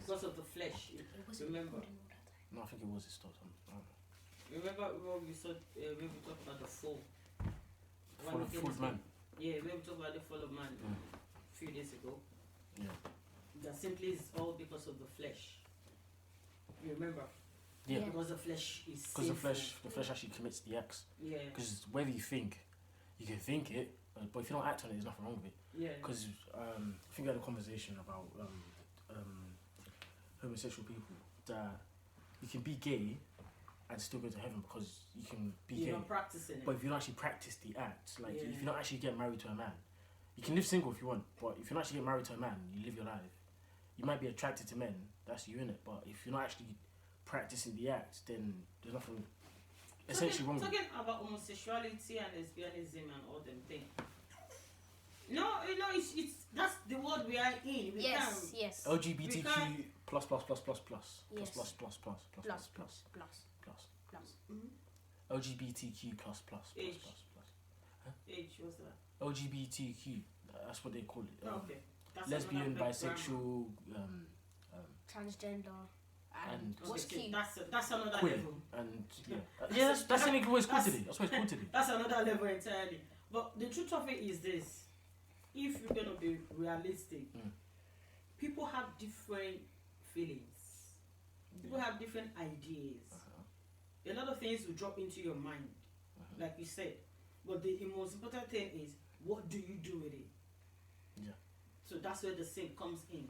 because of the flesh. Remember? No, I think it was his thought. Remember when we saw when we talked about the fall? Fall of man. Yeah, when we talked about the fall of man a few days ago. Yeah. That simply is all because of the flesh. You remember? Yeah. Because the flesh is because the flesh actually commits the acts. Yeah. Because whether you can think it, but if you don't act on it, there's nothing wrong with it. Yeah. Because I think we had a conversation about homosexual people that you can be gay and still go to heaven because you can be gay. You're not practicing it. But if you don't actually practice the act, like if you don't actually get married to a man, you can live single if you want, but if you don't actually get married to a man, you live your life. You might be attracted to men, that's you in it, but if you're not actually practicing the act, then there's nothing essentially wrong with it. Talking about homosexuality and lesbianism and all them things. No, it's that's the world we are in. Yes. LGBTQ plus. Yes. Plus. LGBTQ plus. Age, what's that? LGBTQ, that's what they call it. Okay. That's lesbian, bisexual, transgender, and what's Q? That's another queer, level. and that's the name it's called today. That's what it's called today. That's another level entirely. But the truth of it is this: if you're gonna be realistic, people have different feelings. People have different ideas. A lot of things will drop into your mind, like you said. But the most important thing is, what do you do with it? Yeah. So that's where the sin comes in.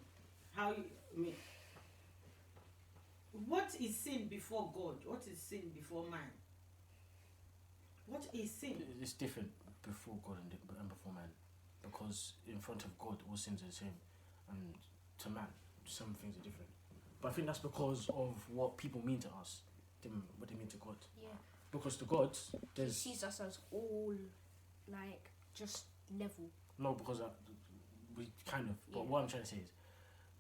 What is sin before God? What is sin before man? What is sin? It's different before God and before man, because in front of God all sins are the same, and to man some things are different. But I think that's because of what people mean to us, what they mean to God. Yeah. Because to God, He sees us as all like just level. No, because we kind of. But what I'm trying to say is,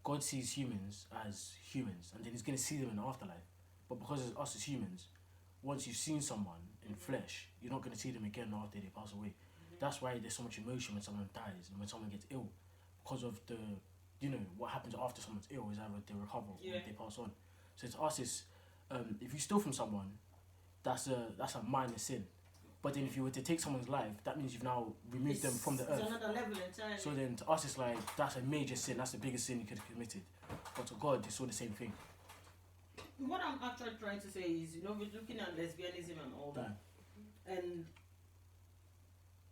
God sees humans as humans, and then He's going to see them in the afterlife. But because it's us as humans, once you've seen someone in flesh, you're not going to see them again after they pass away. That's why there's so much emotion when someone dies and when someone gets ill, because of the, what happens after someone's ill is either they recover or they pass on. So to us, it's if you steal from someone, that's a minor sin. But then if you were to take someone's life, that means you've now removed them from the earth. It's another level entirely. So then to us it's like, that's a major sin, that's the biggest sin you could have committed. But to God, it's all the same thing. What I'm actually trying to say is, we're looking at lesbianism and all that. And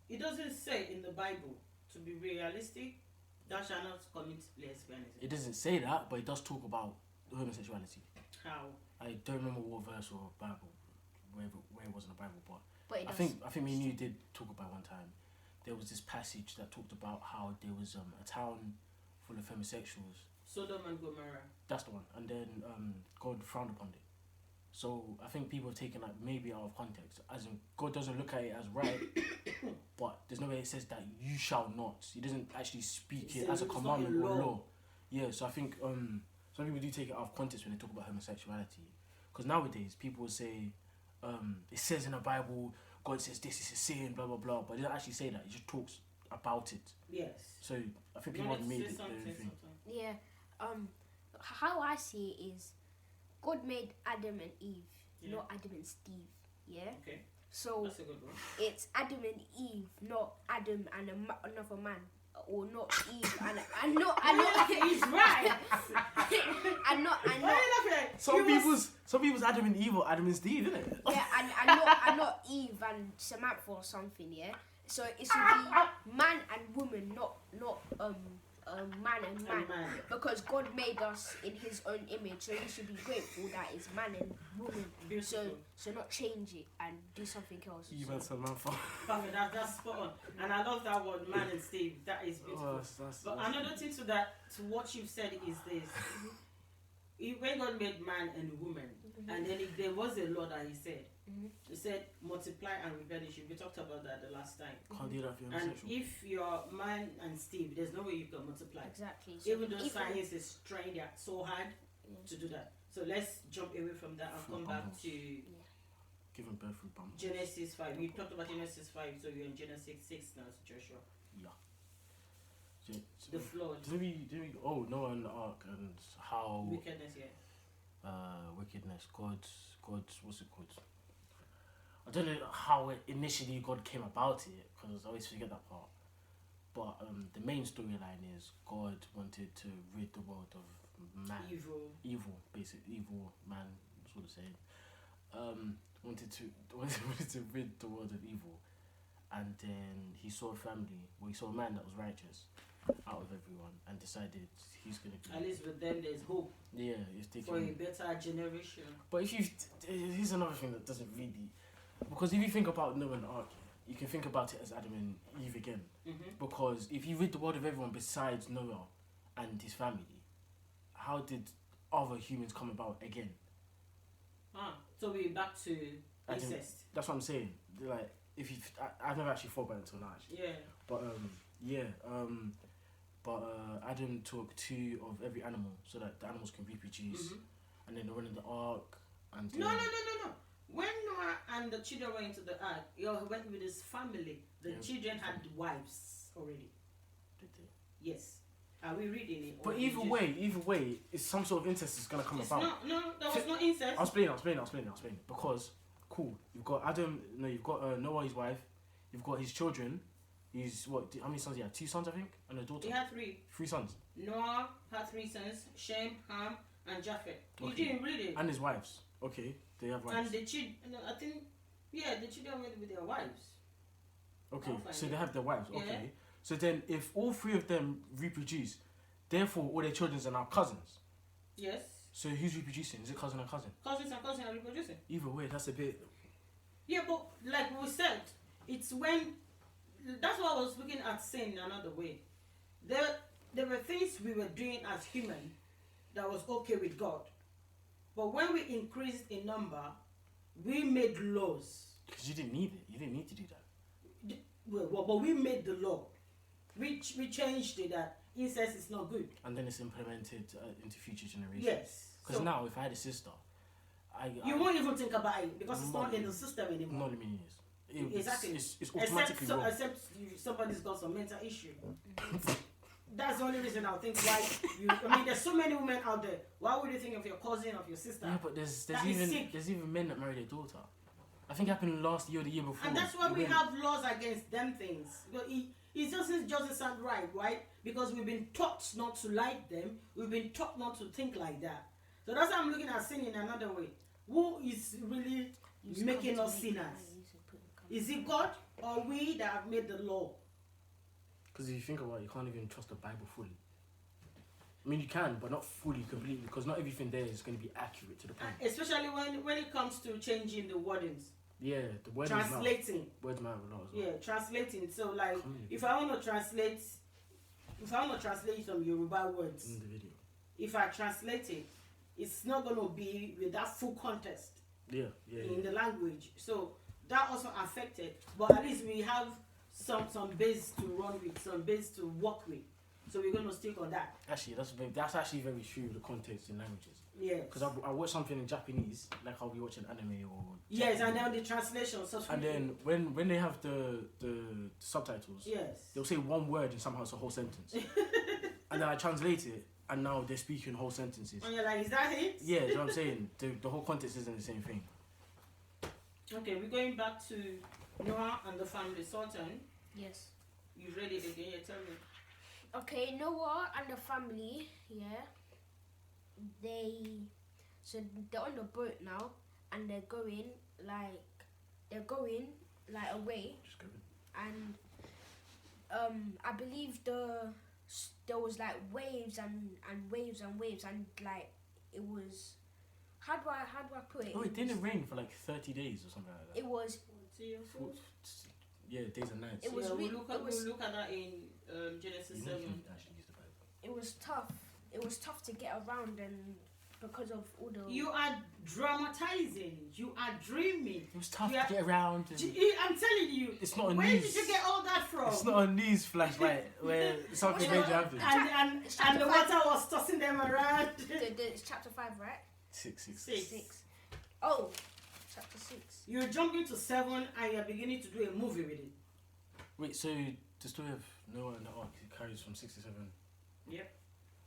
it doesn't say in the Bible, to be realistic, thou shalt not commit lesbianism. It doesn't say that, but it does talk about homosexuality. How? I don't remember what verse or Bible, where it was in the Bible, but I think me and you did talk about one time. There was this passage that talked about how there was a town full of homosexuals. Sodom and Gomorrah. That's the one. And then God frowned upon it. So I think people have taken that maybe out of context. As in, God doesn't look at it as right, but there's no way it says that you shall not. He doesn't actually speak it as a commandment or law. Yeah, so I think some people do take it out of context when they talk about homosexuality. Because nowadays, people will say, it says in the Bible, God says this is a sin, blah, blah, blah. But it doesn't actually say that. It just talks about it. Yes. So I think people have made it their own thing. Yeah. How I see it is, God made Adam and Eve, not Adam and Steve. Yeah. Okay. So that's a good one. It's Adam and Eve, not Adam and another man, or not Eve and not. He's right. and not. Some people's Adam and Eve or Adam and Steve, isn't it? Yeah, and not Eve and Samantha or something. Yeah. So it should be man and woman, not man and man, because God made us in His own image, so we should be grateful that it's man and woman. So not change it and do something else. You and Samantha. Perfect. That's spot on, and I love that word, man and Steve. That is beautiful. But another thing to what you've said is this: when God made man and woman, and then if there was a law that He said. He said multiply and replenish. We talked about that the last time. Can't do that if you're and if you're man and Steve, there's no way you can multiply. Exactly. So even though science is trying so hard to do that. So let's jump away from that and come back to giving birth through bumps. Genesis 5. We talked about Genesis 5, so we're in Genesis 6 now, Joshua. Yeah. The flood. Did we Noah and the ark and how or Wickedness, yeah. wickedness. God, what's it called? I don't know how initially God came about it, because I always forget that part. But the main storyline is God wanted to rid the world of man. Evil, basically. Evil man, that's what it's saying. Wanted to rid the world of evil. And then he saw a family, he saw a man that was righteous out of everyone and decided he's going to be... At least with them there's hope. Yeah, he's taking... For a better generation. But if you... Here's another thing that doesn't really... Because if you think about Noah and the Ark, you can think about it as Adam and Eve again. Mm-hmm. Because if you rid the world of everyone besides Noah and his family, how did other humans come about again? So we're back to incest. That's what I'm saying. Like, if you... I've never actually thought about it until now, actually. Yeah. But Adam took 2 of every animal so that the animals can reproduce. Mm-hmm. And then they went in the ark. And No. When Noah and the children went into the ark, he went with his family. The children had wives already. Did they? Yes. Are we reading it? But either way, it's some sort of incest is gonna come about. No, there was no incest. I'll explain it. Because, cool, you've got you've got Noah, his wife, you've got his children. He's how many sons he had? 2 sons, I think, and a daughter. He had 3. 3 sons. Noah had 3 sons: Shem, Ham, and Japheth. You Okay. didn't read it. And his wives. Okay, they have wives. And the children, I think, the children went with their wives. Okay, so it. they have their wives. Yeah. Okay, so then if all 3 of them reproduce, therefore all their children are now cousins. Yes. So who's reproducing? Is it cousin and cousin? Cousins and cousins are reproducing. Either way, that's a bit... Yeah, but like we said, it's when... That's what I was looking at saying another way. There were things we were doing as human that was okay with God. But when we increased in number, we made laws. Because you didn't need it. You didn't need to do that. But we made the law. We changed it that incest is not good. And then it's implemented into future generations. Yes. Because now, if I had a sister, you won't even think about it because it's not in the system anymore. Not in a million years. Exactly. It's automatically wrong. Except if somebody's got some mental issue. That's the only reason I think why there's so many women out there. Why would you think of your cousin, of your sister? Yeah, but there's even men that marry their daughter. I think it happened last year or the year before. And that's why we have laws against them things. But it doesn't sound right? Because we've been taught not to like them. We've been taught not to think like that. So that's why I'm looking at sin in another way. Who is really making us sinners? Is it God or we that have made the law? Because if you think about it, you can't even trust the Bible fully. I mean, you can, but not fully, completely, because not everything there is going to be accurate to the point. Especially when it comes to changing the wordings. Yeah, the wordings translating. Words matter a lot as well. Yeah, translating. So, like, if I want to translate some Yoruba words, in the video, if I translate it, it's not going to be with that full context. Yeah. In the language. So that also affected. But at least we have some base to run with, some base to work with. So we're going to stick on that. Actually, that's actually very true, the context in languages. Yeah. Because I watch something in Japanese, like I'll be watching anime or... Yes, and then the translation. And then when they have the subtitles, yes, they'll say one word and somehow it's a whole sentence. And then I translate it, and now they're speaking whole sentences. And you're like, is that it? Yeah, you know what I'm saying? The whole context isn't the same thing. Okay, we're going back to Noah and the family. Sultan. Yes. You read it again? Yeah, tell me. Okay, Noah and the family, they're on the boat now, and they're going away. Just go in. And I believe there was like waves and waves and waves, and like it was, how do I put it? Oh, it didn't rain for like 30 days or something like that. It was. Yeah, days and nights. We'll look at that in Genesis 7. Actually use the Bible. It was tough. It was tough to get around, and because of all the... You are dramatizing. You are dreaming. It was tough to get around. I'm telling you. It's not a Where news. did you get all that from? It's not a news flash like where something major happened. And the water was tossing them around. It's chapter 5, right? 6. 6. Oh, chapter 6. You're jumping to 7 and you're beginning to do a movie with it. Wait, so the story of Noah and the Ark, it carries from 6 to 7? Yep.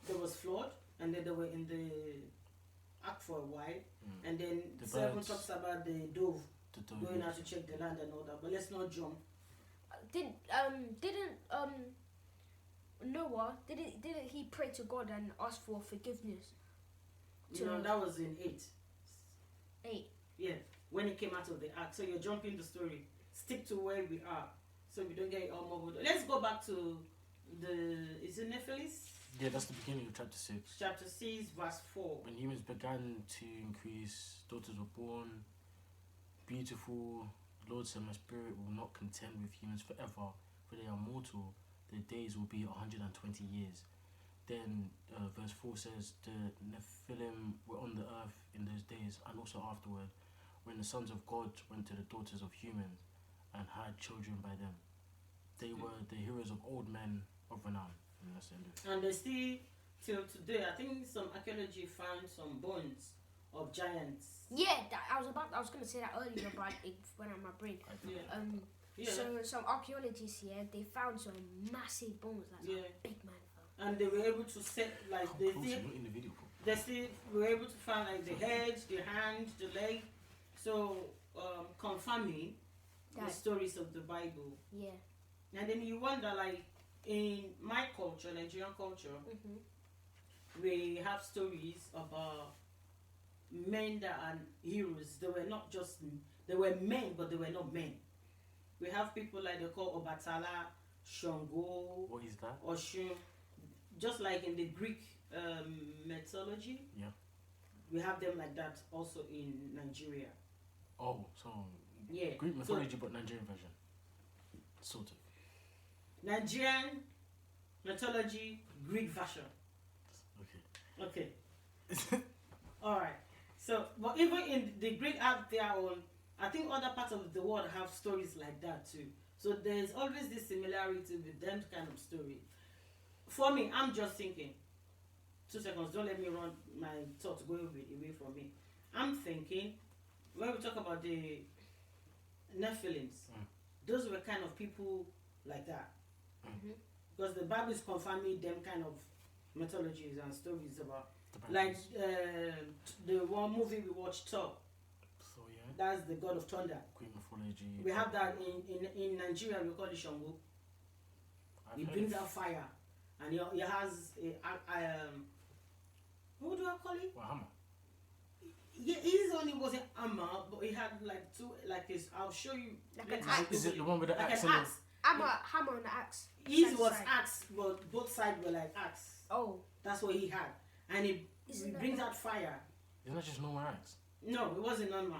There was flood, and then they were in the for a while, and then The 7 birds. talks about the dove The dove, going yeah. out to check the land and all that. But let's not jump. Didn't Noah didn't he pray to God and ask for forgiveness? No, that was in 8. 8. Yeah, when he came out of the ark. So you're jumping the story. Stick to where we are, so we don't get it all muddled. Let's go back to is it Nephilim? Yeah, that's the beginning of chapter 6. Chapter 6, verse 4. When humans began to increase, daughters were born, beautiful. The Lord said, my spirit will not contend with humans forever, for they are mortal. Their days will be 120 years. Then verse 4 says, the Nephilim were on the earth in those days, and also afterward, when the sons of God went to the daughters of humans and had children by them. They were the heroes of old men of renown. And that's the end of it. And they still, till today, I think some archaeology found some bones of giants. Yeah, I was gonna say that earlier, but it went out of my brain. Yeah. Yeah. So some archaeologists here, they found some massive bones, like Yeah. big man. And they were able to set, like, Come they closer, still, not in the video. they still were able to find, like, the head, the hand, the leg. So, confirming the That- stories of the Bible. Yeah. And then you wonder, like, in my culture, Nigerian culture, we have stories about men that are heroes. They were not just, they were men, but they were not men. We have people like they call Obatala, Shango, What is that? Oshun. Just like in the Greek mythology, Yeah. we have them like that also in Nigeria. Oh, so Yeah. Greek So, mythology, but Nigerian version. Sort of. Nigerian mythology, Greek version. Okay. Okay. All right. So, but even in the Greek have their own. I think other parts of the world have stories like that too. So there's always this similarity with them kind of story. For me, I'm just thinking. 2 seconds. Don't let me run my thoughts go away from me. I'm thinking when we talk about the Nephilims, those were kind of people like that. Because the Bible is confirming them kind of mythologies and stories about, like the one movie we watched, Thor. So yeah. That's the god of thunder. Greek mythology. We have that in Nigeria. We call it Shango. He brings out fire, and he has a what do I call it? What, hammer? Yeah, his only wasn't armor, but he had like two, like his. I'll show you. Like later. an axe. Is it the one with the Like axe an and the... axe. Hammer and axe. His Side to was side. axe, but both sides were like axe. Oh, That's what he had, and he Isn't that brings like- out fire. Isn't that just normal axe? No, it wasn't on my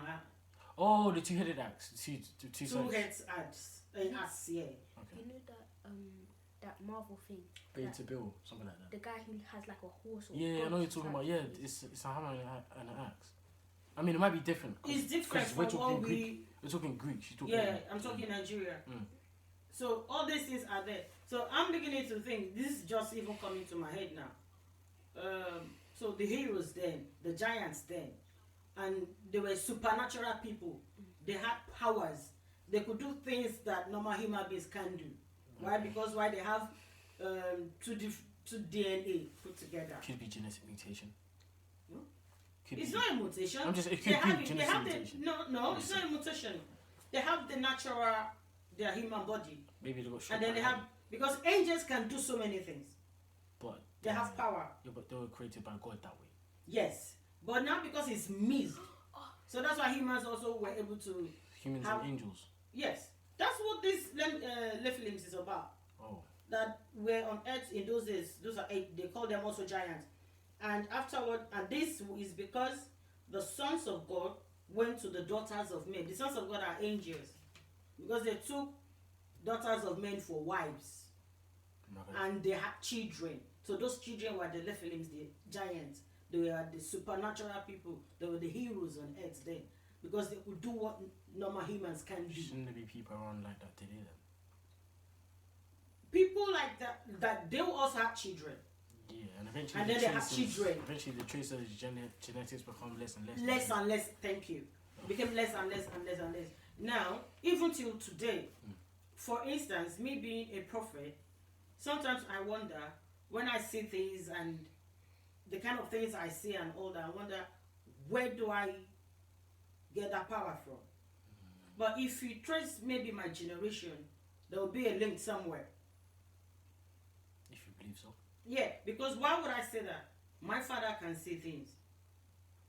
Oh, the two-headed axe. The two two sides. heads axe. Axe, yeah. Okay. you know that Marvel thing, Bait to Bill, something like that. the guy who has like a horse. Or Yeah, I know goat what you're talking about. Yeah, type it's a hammer and an axe. I mean, it might be different. It's different we're from talking what Greek. We're talking Greek. She's talking. Yeah, I'm talking Nigeria. So all these things are there. So I'm beginning to think this is just even coming to my head now. So the heroes then, the giants then, and they were supernatural people. They had powers. They could do things that normal human beings can't do. Why? Because why they have two DNA put together. Could be genetic mutation. No? Could It's be. not a mutation. I'm just. It They could have be it. They genetic have the mutation. no. It's not a mutation. They have the natural, their human body, Maybe they got shot and then by they hand. have because angels can do so many things. But They have power. Yeah, but they were created by God that way. Yes, but now because it's missed, so that's why humans also were able to. Humans Have- and angels. Yes, that's what this Nephilims is about. Oh. That were on earth in those days. Those are eight. They call them also giants. And afterward, and this is because the sons of God went to the daughters of men. The sons of God are angels, because they took daughters of men for wives, and they had children. So those children were the Nephilims, the giants. They were the supernatural people. They were the heroes on earth then, because they could do what normal humans can't do. Shouldn't there be people around like that today then? People like that they will also have children. Yeah, and eventually. And the then they have traces- children. Eventually, the traces of genetics become less and less. Less and less, thank you. Became less and less and less and less. Now, even till today, for instance, me being a prophet, sometimes I wonder when I see things and the kind of things I see and all that, I wonder where do I get that power from? But if you trace maybe my generation, there will be a link somewhere. If you believe so. Yeah, because why would I say that? My father can see things.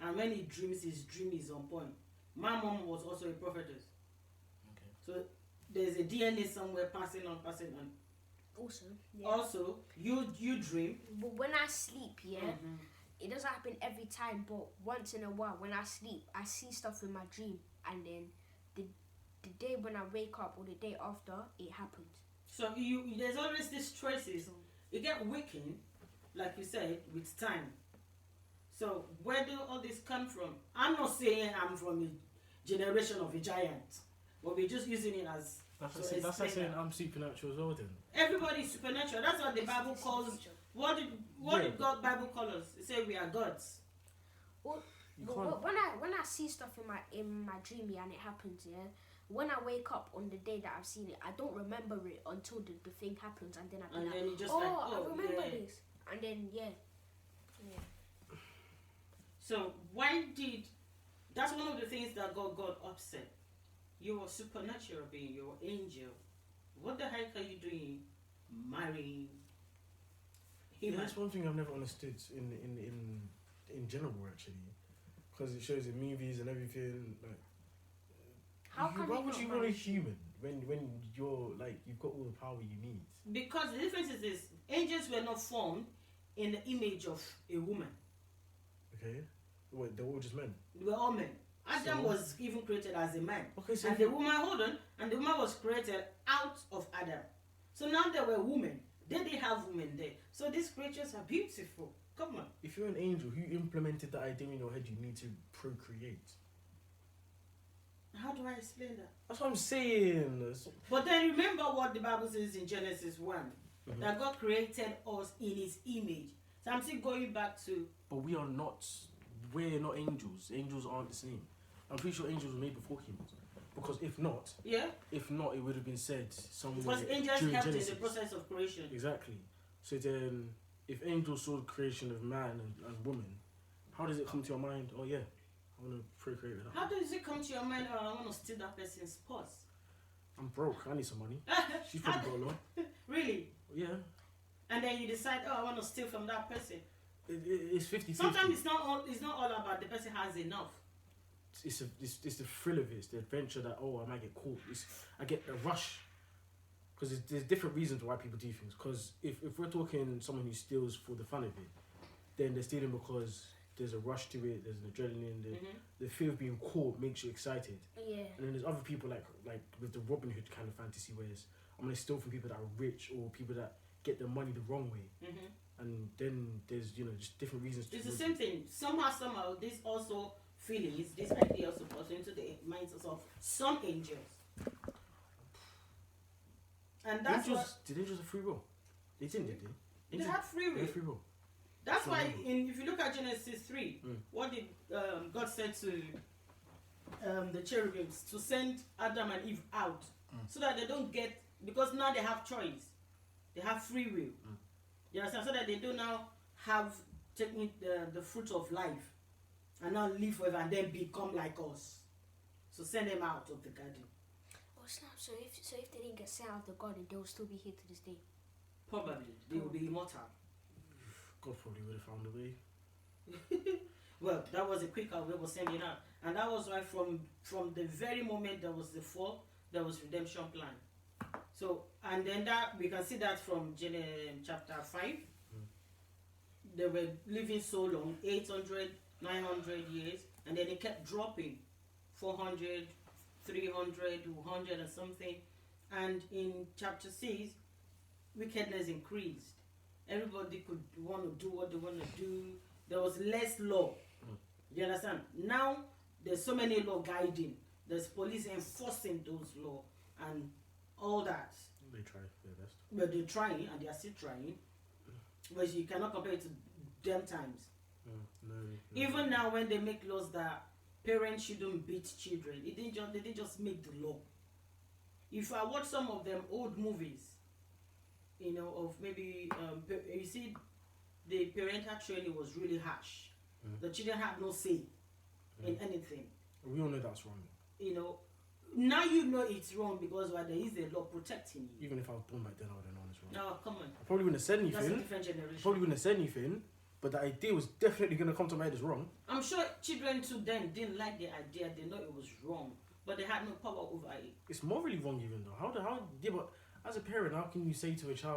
And when he dreams, his dream is on point. My mom was also a prophetess. Okay. So there's a DNA somewhere passing on. Also, yeah. Also, you dream. But when I sleep, it doesn't happen every time, but once in a while when I sleep, I see stuff in my dream, and then the day when I wake up or the day after, it happens. So there's always these traces. You get weakened, like you said, with time. So where do all this come from? I'm not saying I'm from a generation of a giant, but we're just using it as. That's like saying I'm supernatural as well then. Everybody's supernatural. That's what the Bible calls. What did God Bible call us? It said we are gods. Well, when I see stuff in my dream, and it happens, when I wake up on the day that I've seen it, I don't remember it until the thing happens, and then I be like, I remember this, and then So why did? That's one of the things that God got upset. You're a supernatural being. You're an angel. What the heck are you doing, marrying him? That's one thing I've never understood in general, actually, because it shows in movies and everything. Like, why would you want a human when you're like you've got all the power you need? Because the difference is this: angels were not formed in the image of a woman. Okay, wait, they were all just men. They were all men. Adam was even created as a man. Okay, so and the woman was created out of Adam. So now there were women. They didn't have women there. So these creatures are beautiful. Come on. If you're an angel, who implemented the idea in your head you need to procreate? How do I explain that? That's what I'm saying. But then remember what the Bible says in Genesis 1. That God created us in his image. So I'm still going back to... But we're not angels. Angels aren't the same. I'm pretty sure angels were made before humans. Because if not, it would have been said somewhere. Because angels during helped Genesis. in the process of creation. Exactly. So then, if angels saw the creation of man and woman, how does it come to your mind? Oh yeah, I want to procreate with her. How does it come to your mind? Oh, I want to steal that person's purse. I'm broke. I need some money. She's probably got a lot. Really? Yeah. And then you decide, oh, I want to steal from that person. It's 50-50. Sometimes it's not all about the person has enough. It's the thrill of it. It's the adventure that, oh, I might get caught. I get a rush. Because there's different reasons why people do things. Because if we're talking someone who steals for the fun of it, then they're stealing because there's a rush to it, there's an adrenaline, the fear of being caught makes you excited. Yeah. And then there's other people like with the Robin Hood kind of fantasy where I'm going to steal from people that are rich or people that get their money the wrong way. And then there's, just different reasons. It's the same thing. Somehow, this also feelings, this idea also falls into the minds of some angels. And that's Did angels have free will? They didn't, did they? They had free will. They had free will. That's why, if you look at Genesis 3, what did God said to the cherubims? To send Adam and Eve out so that they don't get, because now they have choice. They have free will. You understand? So that they don't now have taken the fruit of life and now live forever and then become like us. So send them out of the garden. Oh snap! So if they didn't get sent out of the garden, they will still be here to this day. Probably they will be immortal. God probably would have found a way. Well, that was a quicker way of sending out, and that was why from the very moment there was the fall, there was redemption plan. So, and then that we can see that from chapter 5. They were living so long, 800, 900 years, and then it kept dropping, 400, 300, 200 and something. And in chapter 6, wickedness increased. Everybody could want to do what they want to do. There was less law. You understand? Now, there's so many law guiding. There's police enforcing those laws and all that. They try their best. But they're trying, and they are still trying. But you cannot compare it to them times. No. Even now, when they make laws that parents shouldn't beat children, they didn't just make the law. If I watch some of them old movies, of maybe you see, the parental training was really harsh. The children had no say. in anything. We all know that's wrong. You know, now you know it's wrong because there is a law protecting you. Even if I was born back then, I would have known it's wrong. No, come on. I probably wouldn't have said anything. That's a different generation. Probably wouldn't have said anything, but the idea was definitely going to come to my head as wrong. I'm sure children too then didn't like the idea. They know it was wrong, but they had no power over it. It's morally wrong even though. How yeah, but as a parent, how can you say to a child,